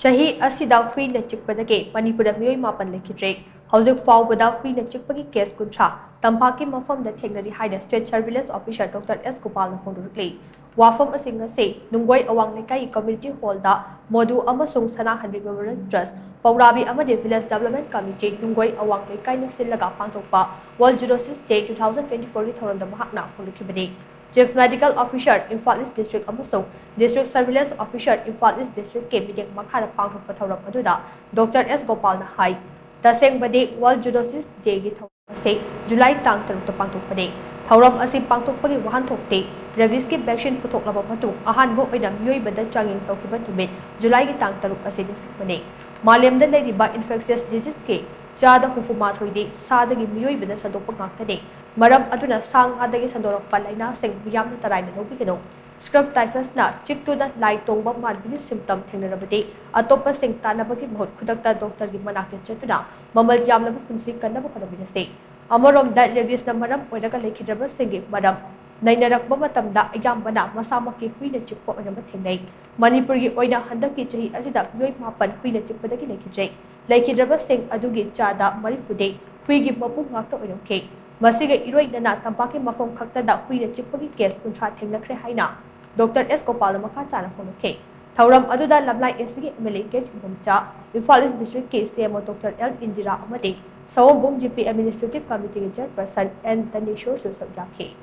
Chahi Asida Hui na Chikpadagi Manipur Da Meeoi Mapham Leikhidre HOUJIK PHAOBADA Hui na Chikpagi case kuntra Tampak Mapham Da Thengnari HAINA State Surveillance Officer Dr. S. GOPAL na PHONGDORAKLI Wafam asing ngasi Nungoi Awang Lekai Community Hall da Modu amasung Sanahanri Memorial Trust Paurabi amadi Village Development Committee Nungoi Awang Lekai na silaga pangtokpa World Justice Day 2024 gi thoron da mahakna phonukibani Chief Medical Officer Imphal East District amasung District Surveillance Officer Imphal East District ke mideng makhada pangthokpa thoram aduda Dr. S. Gopal na hai tasengba World Justice Day gi thoram ase July tang 3 ta pangthokpani thoram asi pangthokpagi wahanthokte rabies ki vaccine puthoklaba matung ahanbo oina mioibada changin tokhiba numit July gi tang 3 ase nisipani malemda leiriba infectious disease ke chada hufuma thoide sadagi mioibada sadokpa ngaktane maram aduna sang adagi sandorakpa laina sing miyamna taraina lobigano scrub typhus na chiktuna lai tongba manbigi symptom thengnarabadi atopa sing tanabagi mahut khudakta doctor gi manakte chatuna mamal yamlaba punsi kannaba khonabinase amarom da rabies na maram oinaga Leikhidre singi maram nainarakba matamda ayambana masamaki huina chikpa oinama thengnai Manipur gi oina handaki chahi asida meoi mapan huina chikpadagi Leikhidre sing adugi chada marifude huigi mapu ngakta oinamke masiga iroidana Tampak Mapham khaktada huina chikpagi case kuntra thengnakre haina Dr. S. Gopal makha chana phonukhe thauram aduda lamlai SG MLA case bomcha Imphal East District ke CMO Dr. L. Indira amade Sawabong GP Administrative Committee Chairperson and Tanisho Susabyakhe